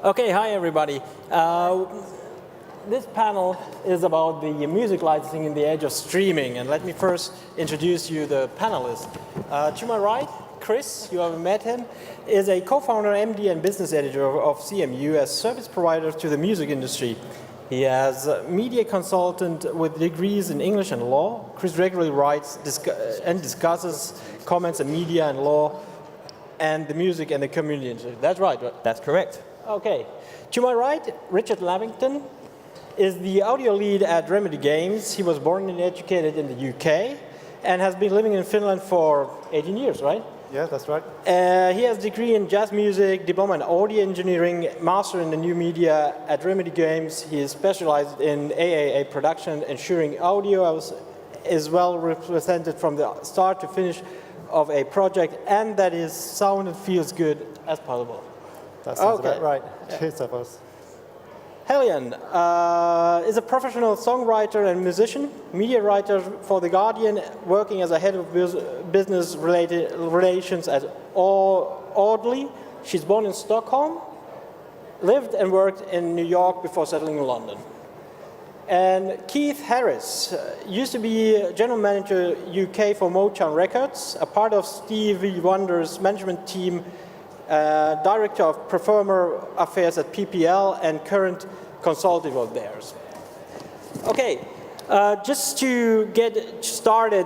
Okay, hi everybody. This panel is about the music licensing in the age of streaming, and let me first introduce you the panelists. To my right, Chris, you have met him, is a co-founder, MD, and business editor of CMU as service provider to the music industry. He is a media consultant with degrees in English and law. Chris regularly writes and discusses comments on media and law and the music and the community industry. That's right? That's correct. Okay. To my right, Richard Lapington is the audio lead at Remedy Games. He was born and educated in the UK and has been living in Finland for 18 years, right? Yeah, that's right. He has a degree in jazz music, diploma in audio engineering, master in the new media at Remedy Games. He is specialized in AAA production, ensuring audio is well represented from the start to finish of a project, and that is sound and feels good as possible. That sounds about right. Cheers, of us. Helienne is a professional songwriter and musician, media writer for The Guardian, working as a head of business relations at Auddly. She's born in Stockholm, lived and worked in New York before settling in London. And Keith Harris used to be general manager UK for Motown Records, a part of Stevie Wonder's management team, director of performer affairs at PPL, and current consultant of theirs. Okay, just to get started,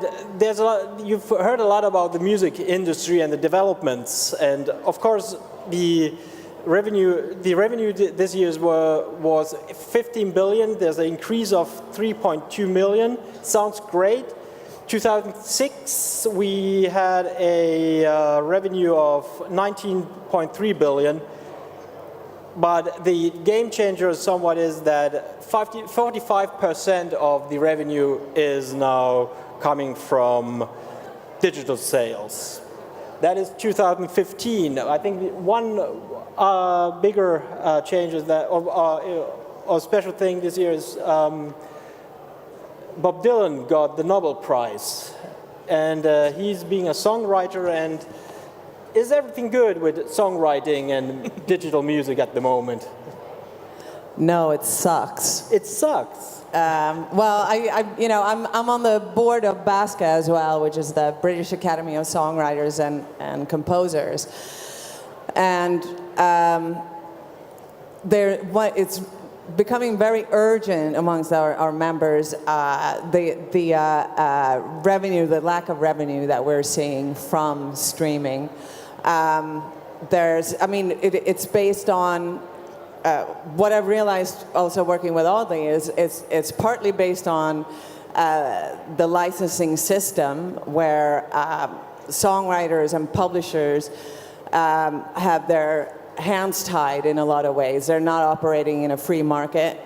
you've heard a lot about the music industry and the developments, and of course the revenue this year was 15 billion. There's an increase of 3.2 million. Sounds great. 2006, we had a revenue of 19.3 billion. But the game changer somewhat is that 45% of the revenue is now coming from digital sales. That is 2015. I think one bigger change is that, or special thing this year is Bob Dylan got the Nobel Prize, and he's being a songwriter. And is everything good with songwriting and digital music at the moment? No, it sucks. It sucks. Well, I'm on the board of BASCA as well, which is the British Academy of Songwriters and Composers, and it's becoming very urgent amongst our members, the lack of revenue that we're seeing from streaming. It's based on what I've realized also working with Auddly is it's partly based on the licensing system where songwriters and publishers have their hands tied in a lot of ways. They're not operating in a free market,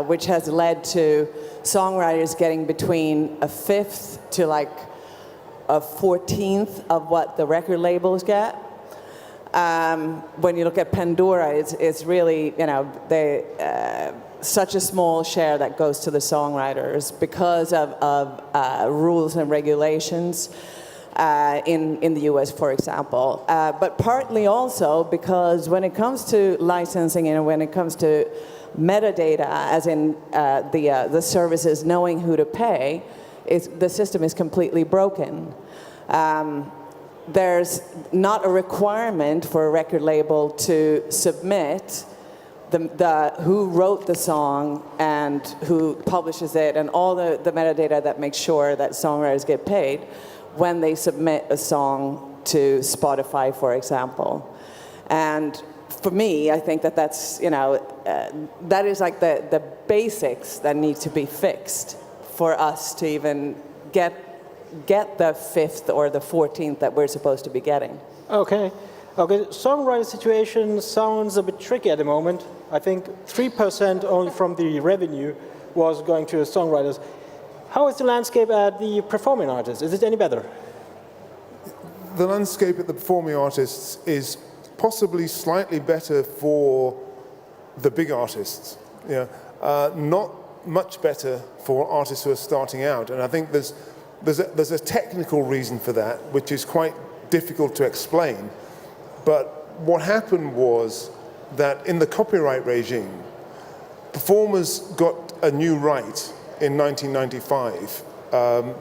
which has led to songwriters getting between a fifth to like a 14th of what the record labels get. When you look at Pandora, it's really, such a small share that goes to the songwriters because of rules and regulations in the US, for example. But partly also because when it comes to licensing and when it comes to metadata, as in the services knowing who to pay, the system is completely broken. There's not a requirement for a record label to submit who wrote the song and who publishes it and all the metadata that makes sure that songwriters get paid when they submit a song to Spotify, for example. And for me, I think that's that is like the basics that need to be fixed for us to even get the fifth or the 14th that we're supposed to be getting. Okay. Songwriting situation sounds a bit tricky at the moment. I think 3% only from the revenue was going to songwriters. How is the landscape at the performing artists? Is it any better? The landscape at the performing artists is possibly slightly better for the big artists. Not much better for artists who are starting out. And I think there's a technical reason for that, which is quite difficult to explain. But what happened was that in the copyright regime, performers got a new right in 1995,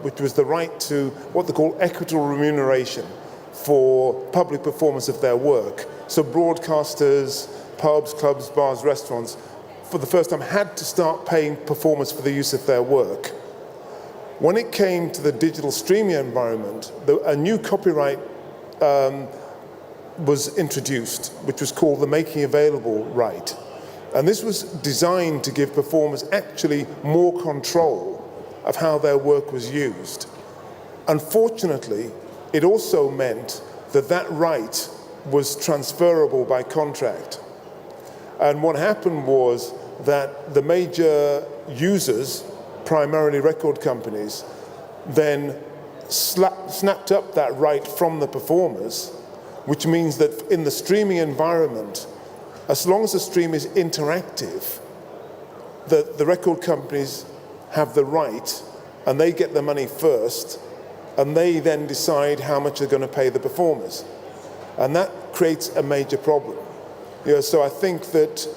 which was the right to what they call equitable remuneration for public performance of their work. So broadcasters, pubs, clubs, bars, restaurants, for the first time had to start paying performers for the use of their work. When it came to the digital streaming environment, a new copyright was introduced, which was called the making available right. And this was designed to give performers actually more control of how their work was used. Unfortunately, it also meant that that right was transferable by contract. And what happened was that the major users, primarily record companies, then snapped up that right from the performers, which means that in the streaming environment, as long as the stream is interactive, the record companies have the right and they get the money first, and they then decide how much they're going to pay the performers. And that creates a major problem. So I think that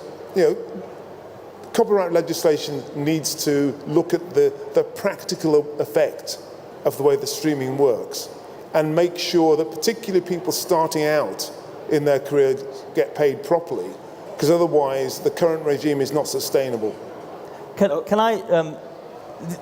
copyright legislation needs to look at the practical effect of the way the streaming works and make sure that particularly people starting out in their career get paid properly, because otherwise the current regime is not sustainable. Can I...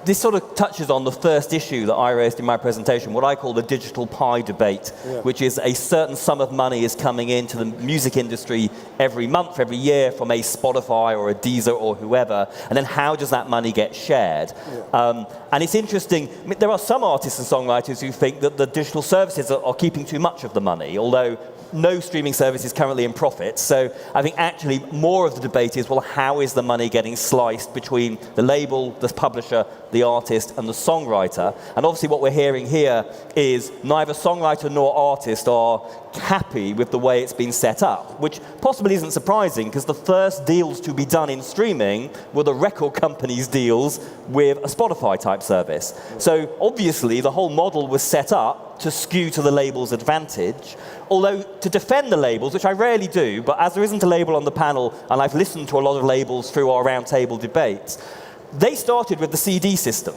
This sort of touches on the first issue that I raised in my presentation, what I call the digital pie debate, which is a certain sum of money is coming into the music industry every month, every year from a Spotify or a Deezer or whoever, and then how does that money get shared? And it's interesting, I mean, there are some artists and songwriters who think that the digital services are keeping too much of the money, although no streaming service is currently in profit. So I think actually more of the debate is, well, how is the money getting sliced between the label, the publisher, the artist, and the songwriter? And obviously what we're hearing here is neither songwriter nor artist are happy with the way it's been set up, which possibly isn't surprising, because the first deals to be done in streaming were the record companies' deals with a Spotify-type service. So obviously the whole model was set up to skew to the label's advantage. Although, to defend the labels, which I rarely do, but as there isn't a label on the panel, and I've listened to a lot of labels through our roundtable debates, they started with the CD system.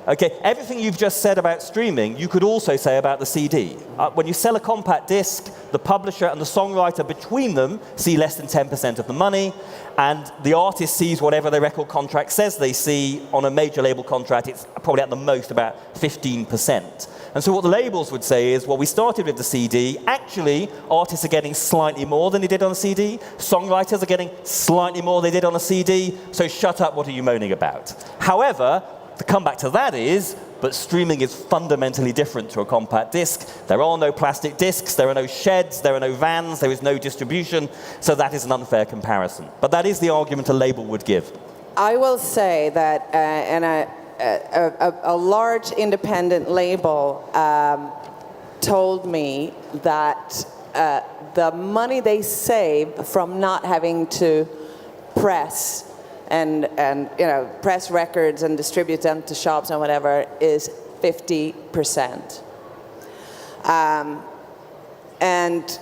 Okay, everything you've just said about streaming, you could also say about the CD. When you sell a compact disc, the publisher and the songwriter between them see less than 10% of the money, and the artist sees whatever their record contract says they see. On a major label contract, it's probably at the most about 15%. And so what the labels would say is, well, we started with the CD. Actually, artists are getting slightly more than they did on a CD. Songwriters are getting slightly more than they did on a CD. So shut up, what are you moaning about? However, the comeback to that is, but streaming is fundamentally different to a compact disc. There are no plastic discs, there are no sheds, there are no vans, there is no distribution. So that is an unfair comparison. But that is the argument a label would give. I will say that a large independent label told me that the money they save from not having to press and press records and distribute them to shops and whatever is 50%. And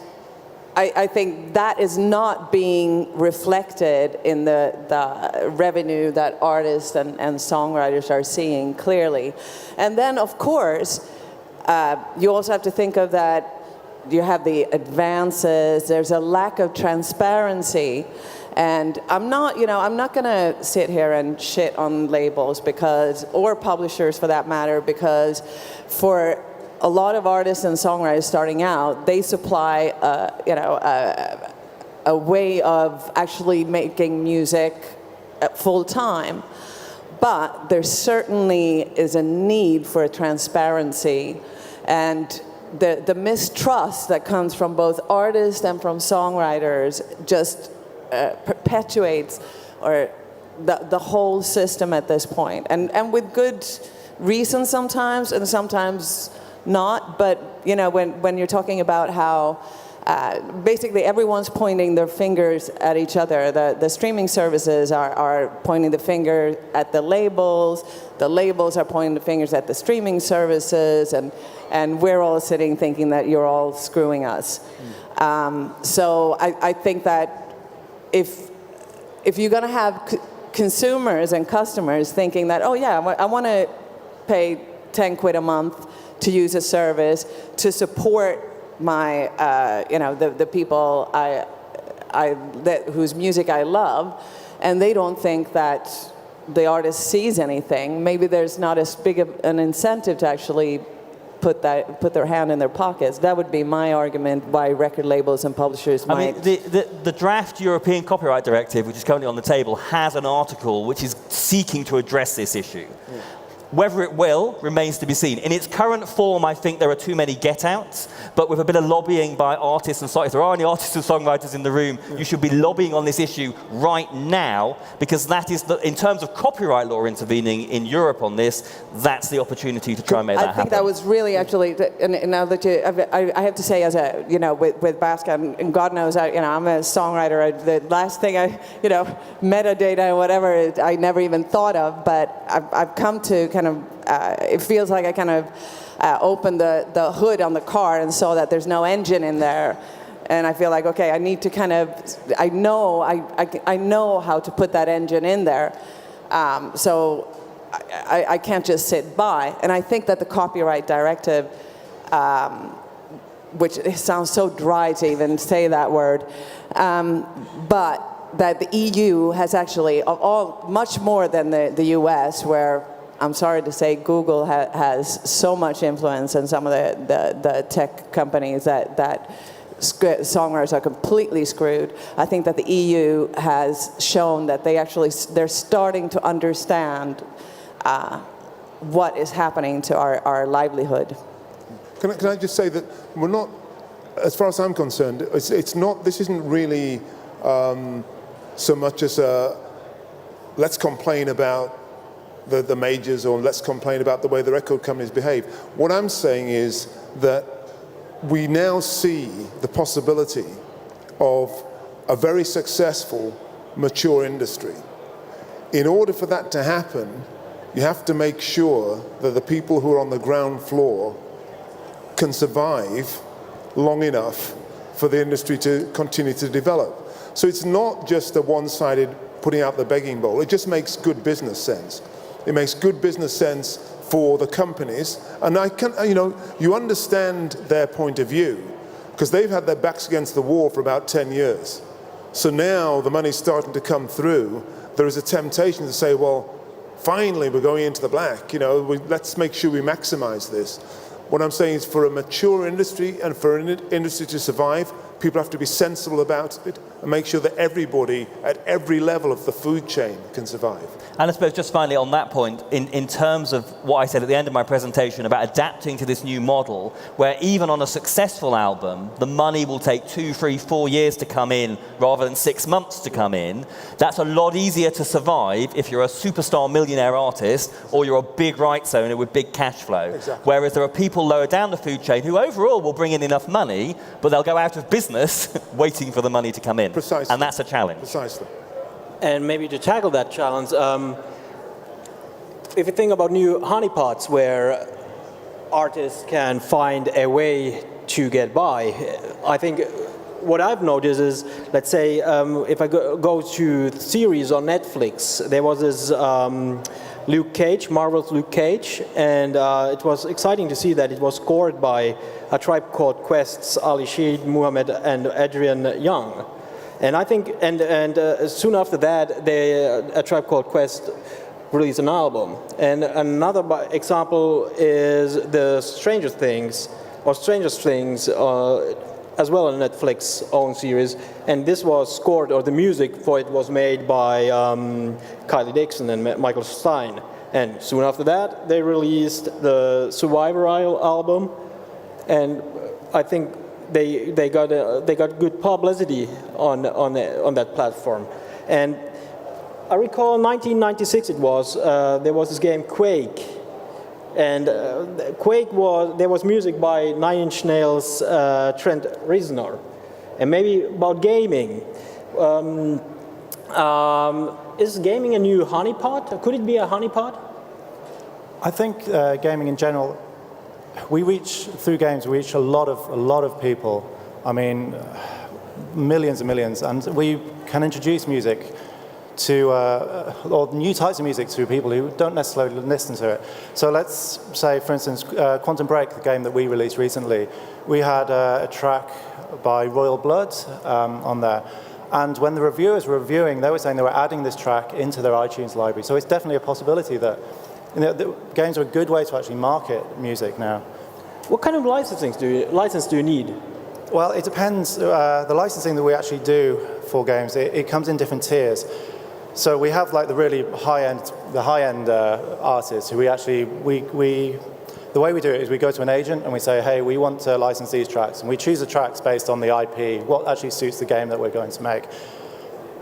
I think that is not being reflected in the revenue that artists and songwriters are seeing clearly. And then, of course, you also have to think of that you have the advances, there's a lack of transparency. And I'm not going to sit here and shit on labels or publishers for that matter, because for a lot of artists and songwriters starting out, they supply a way of actually making music full time. But there certainly is a need for transparency, and the mistrust that comes from both artists and from songwriters just perpetuates the whole system at this point, and with good reason sometimes, and sometimes not. But when you're talking about how basically everyone's pointing their fingers at each other, the streaming services are pointing the finger at the labels are pointing the fingers at the streaming services, and we're all sitting thinking that you're all screwing us. So I think that if you're going to have consumers and customers thinking that, oh yeah, I want to pay 10 quid a month to use a service to support my, the people whose music I love, and they don't think that the artist sees anything, maybe there's not as big an incentive to actually put their hand in their pockets. That would be my argument why record labels and publishers might... I mean, the draft European Copyright Directive, which is currently on the table, has an article which is seeking to address this issue. Yeah. Whether it will remains to be seen. In its current form, I think there are too many get-outs, but with a bit of lobbying by artists and songwriters, if there are any artists and songwriters in the room, you should be lobbying on this issue right now, because that is, in terms of copyright law intervening in Europe on this, that's the opportunity to try and make that happen. I think that was really actually, and now that I have to say, as a, with Basca, and God knows, I'm a songwriter. The last thing metadata and whatever, I never even thought of, but I've come to kind of, it feels like I kind of opened the hood on the car and saw that there's no engine in there, and I feel like, okay, I need to kind of, I know how to put that engine in there, so I can't just sit by. And I think that the copyright directive, which it sounds so dry to even say that word, but that the EU has actually, much more than the US, where I'm sorry to say Google has so much influence in some of the tech companies that songwriters are completely screwed. I think that the EU has shown that they're starting to understand what is happening to our livelihood. Can I just say that we're not, as far as I'm concerned, it's not. This isn't really so much as let's complain about the majors, or let's complain about the way the record companies behave. What I'm saying is that we now see the possibility of a very successful, mature industry. In order for that to happen, you have to make sure that the people who are on the ground floor can survive long enough for the industry to continue to develop. So it's not just a one-sided putting out the begging bowl. It just makes good business sense. It makes good business sense for the companies, and you understand their point of view, because they've had their backs against the wall for about 10 years. So now the money's starting to come through. There is a temptation to say, well, finally we're going into the black, let's make sure we maximize this. What I'm saying is, for a mature industry and for an industry to survive, people have to be sensible about it and make sure that everybody at every level of the food chain can survive. And I suppose just finally on that point, in terms of what I said at the end of my presentation about adapting to this new model, where even on a successful album, the money will take 2, 3, 4 years to come in rather than 6 months to come in, that's a lot easier to survive if you're a superstar millionaire artist or you're a big rights owner with big cash flow. Exactly. Whereas there are people lower down the food chain who overall will bring in enough money, but they'll go out of business waiting for the money to come in. Precisely. And that's a challenge. Precisely. And maybe to tackle that challenge, if you think about new honeypots where artists can find a way to get by, I think what I've noticed is, let's say, if I go to the series on Netflix, there was this Luke Cage, Marvel's Luke Cage, and it was exciting to see that it was scored by A Tribe Called Quest's Ali Sheed Muhammad and Adrian Young. And I think, and soon after that, A Tribe Called Quest released an album. And another example is the Strangest Things, as well, on Netflix's own series. And this was scored, or the music for it was made by Kylie Dixon and Michael Stein. And soon after that, they released the Survivor album, and I think they got good publicity on that platform. And I recall 1996 there was this game Quake, and there was music by Nine Inch Nails' Trent Reznor. And maybe about gaming, is gaming a new honeypot? Could it be a honeypot? I think gaming in general, through games we reach a lot of people. I mean, millions and millions, and we can introduce music to, or new types of music to people who don't necessarily listen to it. So let's say, for instance, Quantum Break, the game that we released recently, we had a track by Royal Blood on there. And when the reviewers were reviewing, they were saying they were adding this track into their iTunes library. So it's definitely a possibility that the games are a good way to actually market music now. What kind of license do you need? Well, it depends. The licensing that we actually do for games, it comes in different tiers. So we have like the really high-end artists who we actually, the way we do it is we go to an agent and we say, hey, we want to license these tracks. And we choose the tracks based on the IP, what actually suits the game that we're going to make.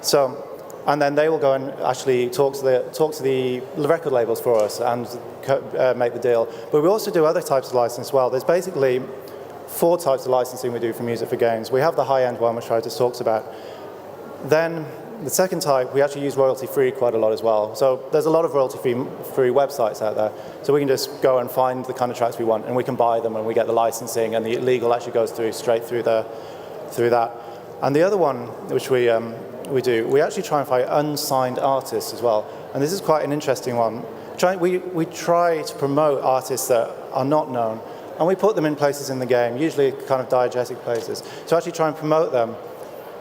So, and then they will go and actually talk to the record labels for us and make the deal. But we also do other types of licensing as well. There's basically 4 types of licensing we do for music for games. We have the high-end one, which I just talked about. Then the second type, we actually use royalty-free quite a lot as well. So there's a lot of royalty-free websites out there. So we can just go and find the kind of tracks we want, and we can buy them, and we get the licensing, and the legal actually goes straight through that. And the other one, which we do, we actually try and find unsigned artists as well. And this is quite an interesting one. We try to promote artists that are not known, and we put them in places in the game, usually kind of diegetic places, to actually try and promote them.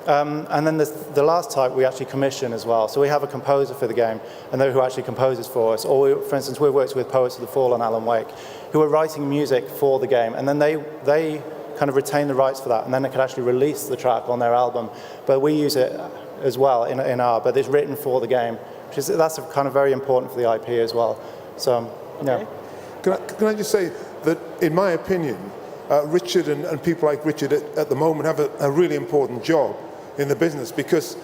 And then the last type we actually commission as well. So we have a composer for the game, and they're who actually composes for us. Or for instance, we've worked with Poets of the Fall and Alan Wake, who are writing music for the game, and then they kind of retain the rights for that, and then they can actually release the track on their album. But we use it as well in our, but it's written for the game, that's kind of very important for the IP as well. So, yeah. Can I just say that, in my opinion, Richard and people like Richard at the moment have a really important job in the business, because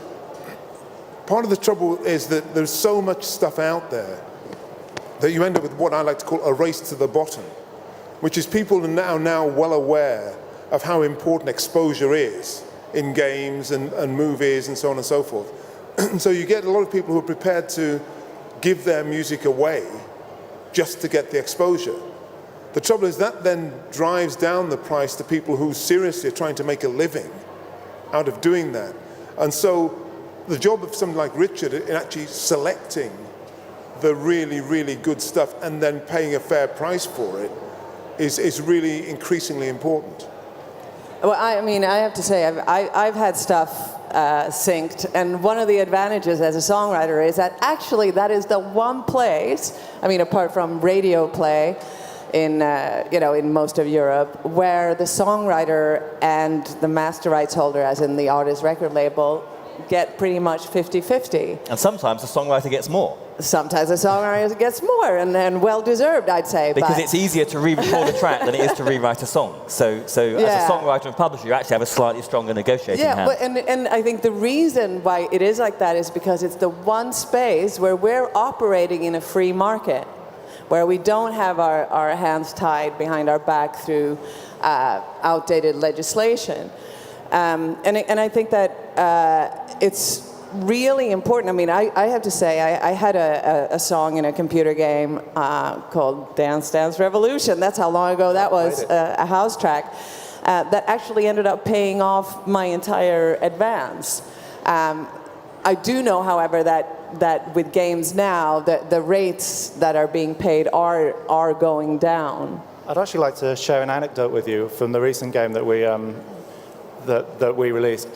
part of the trouble is that there's so much stuff out there that you end up with what I like to call a race to the bottom, which is people are now well aware of how important exposure is in games and movies and so on and so forth. So you get a lot of people who are prepared to give their music away just to get the exposure. The trouble is that then drives down the price to people who seriously are trying to make a living out of doing that. And so the job of somebody like Richard in actually selecting the really, really good stuff and then paying a fair price for it is really increasingly important. Well, I mean, I have to say, I've had stuff synced, and one of the advantages as a songwriter is that actually that is the one place, I mean, apart from radio play, in most of Europe, where the songwriter and the master rights holder, as in the artist record label, get pretty much 50-50. And sometimes the songwriter gets more. Sometimes the songwriter gets more, and well-deserved, I'd say. Because it's easier to re-record a track than it is to rewrite a song. So as a songwriter and publisher, you actually have a slightly stronger negotiating hand. Yeah, and I think the reason why it is like that is because it's the one space where we're operating in a free market, where we don't have our hands tied behind our back through outdated legislation. And I think that it's really important. I mean, I have to say, I had a song in a computer game called Dance Dance Revolution. That's how long ago that was, a house track, that actually ended up paying off my entire advance. I do know, however, that with games now, the rates that are being paid are going down. I'd actually like to share an anecdote with you from the recent game that we released.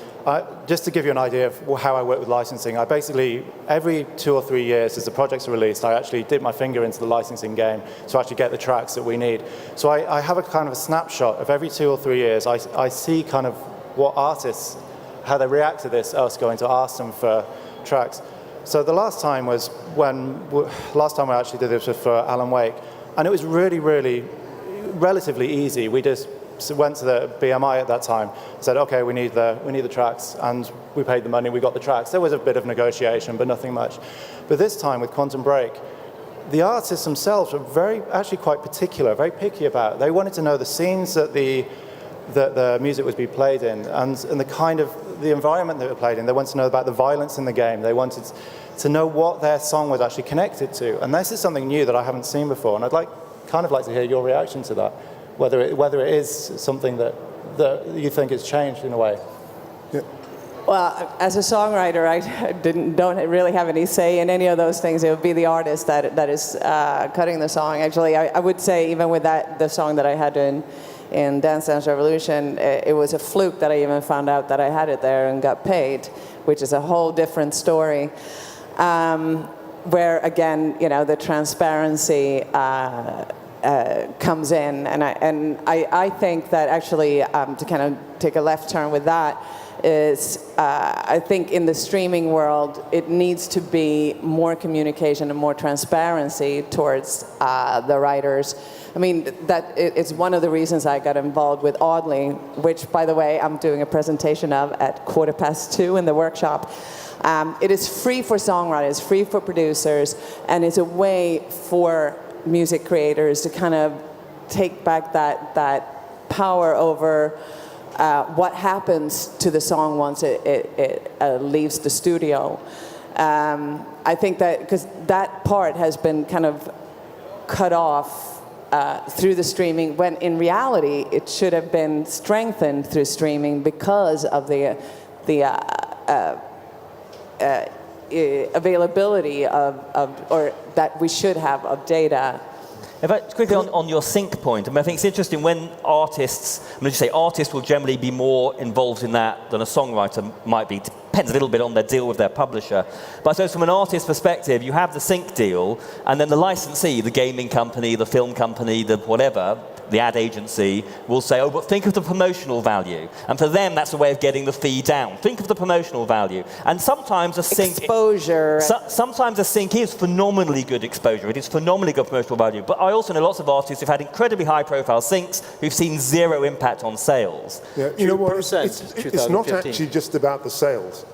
Just to give you an idea of how I work with licensing, I basically, every 2 or 3 years as the projects are released, I actually dip my finger into the licensing game to actually get the tracks that we need. So I have a kind of a snapshot of every 2 or 3 years. I see kind of what artists, how they react to this, us going to ask them for tracks. So the last time I actually did this was for Alan Wake, and it was really, really relatively easy. We just went to the BMI at that time, said, okay, we need the tracks, and we paid the money, we got the tracks. There was a bit of negotiation, but nothing much. But this time with Quantum Break, the artists themselves were actually quite particular, very picky about it. They wanted to know the scenes that the music was being played in, and the kind of the environment that it was played in. They wanted to know about the violence in the game. They wanted to know what their song was actually connected to. And this is something new that I haven't seen before, and I'd kind of like to hear your reaction to that. Whether it is something that you think has changed in a way. Yeah. Well, as a songwriter, I don't really have any say in any of those things. It would be the artist that is cutting the song. Actually, I would say even with the song that I had in Dance Dance Revolution, it was a fluke that I even found out that I had it there and got paid, which is a whole different story. Where again, the transparency comes in, and I think that actually to kind of take a left turn with that is I think in the streaming world it needs to be more communication and more transparency towards the writers. I mean, it's one of the reasons I got involved with Auddly, which, by the way, I'm doing a presentation of at 2:15 in the workshop. It is free for songwriters, free for producers, and it's a way for music creators to kind of take back that power over what happens to the song once it leaves the studio. I think that because that part has been kind of cut off through the streaming, when in reality it should have been strengthened through streaming because of the availability or that we should have of data. In fact, quickly on your sync point, I think it's interesting when artists, artists will generally be more involved in that than a songwriter might be. Depends a little bit on their deal with their publisher. But I suppose from an artist's perspective, you have the sync deal, and then the licensee, the gaming company, the film company, the whatever, the ad agency, will say, oh, but think of the promotional value. And for them, that's a way of getting the fee down. Think of the promotional value. And sometimes a sync... Exposure. Sometimes a sync is phenomenally good exposure. It is phenomenally good promotional value. But I also know lots of artists who've had incredibly high-profile syncs who've seen zero impact on sales. Yeah, you know what? It's not actually just about the sales.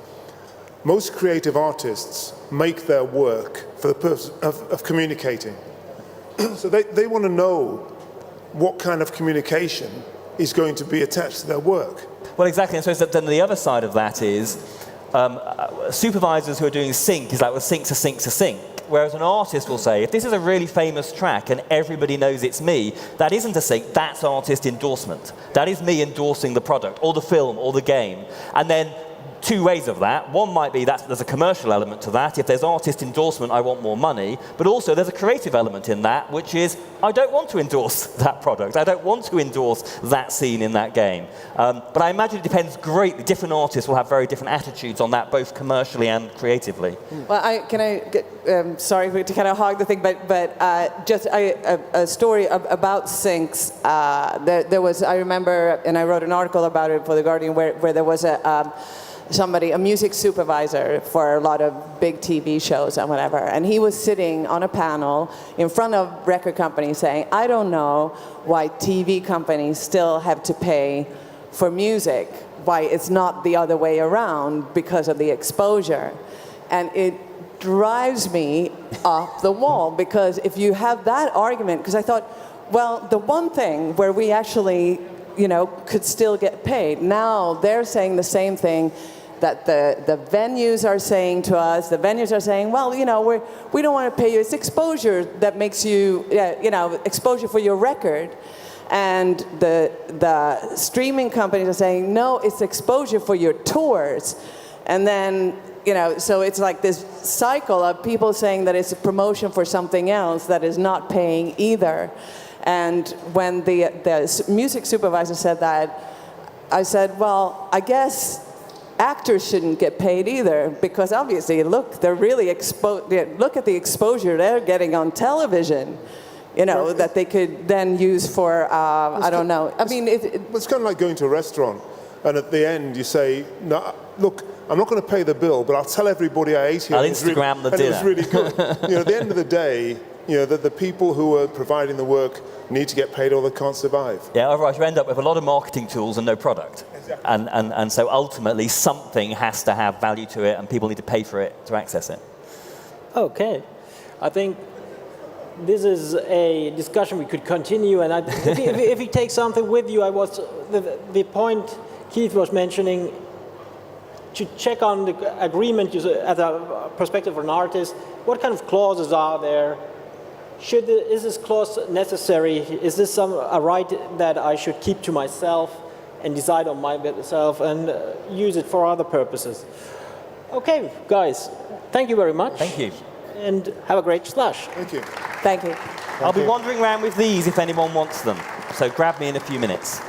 Most creative artists make their work for the purpose of communicating. So they want to know what kind of communication is going to be attached to their work. Well, exactly. And so then the other side of that is supervisors who are doing sync is like, well, sync to sync to sync. Whereas an artist will say, if this is a really famous track and everybody knows it's me, that isn't a sync, that's artist endorsement. That is me endorsing the product, or the film, or the game. And then two ways of that. One might be that there's a commercial element to that. If there's artist endorsement, I want more money. But also there's a creative element in that, which is I don't want to endorse that product. I don't want to endorse that scene in that game. But I imagine it depends greatly. Different artists will have very different attitudes on that, both commercially and creatively. Well, sorry to kind of hog the thing, but just a story about syncs. There was, I remember, and I wrote an article about it for The Guardian, where there was a music supervisor for a lot of big TV shows and whatever, and he was sitting on a panel in front of record companies saying, I don't know why TV companies still have to pay for music, why it's not the other way around because of the exposure. And it drives me off the wall, because if you have that argument, because I thought, well, the one thing where we actually could still get paid. Now they're saying the same thing that the venues are saying to us. The venues are saying, well, we don't want to pay you. It's exposure that makes you, exposure for your record. And the streaming companies are saying, no, it's exposure for your tours. And then, so it's like this cycle of people saying that it's a promotion for something else that is not paying either. And when the music supervisor said that, I said, well, I guess actors shouldn't get paid either, because obviously, look, they're really look at the exposure they're getting on television, that they could then use for, I don't know. I mean, it's kind of like going to a restaurant, and at the end you say, no, look, I'm not going to pay the bill, but I'll tell everybody I ate here. I'll Instagram the dinner. And it was really good. At the end of the day, the people who are providing the work need to get paid or they can't survive. Yeah, otherwise you end up with a lot of marketing tools and no product. Exactly. And so ultimately something has to have value to it and people need to pay for it to access it. Okay. I think this is a discussion we could continue, and if you take something with you, the point Keith was mentioning, to check on the agreement as a perspective of an artist, what kind of clauses are there? Is this clause necessary? Is this a right that I should keep to myself? and decide on myself and use it for other purposes. Okay, guys, thank you very much. Thank you. And have a great Slush. Thank you. Thank you. I'll be wandering around with these if anyone wants them. So grab me in a few minutes.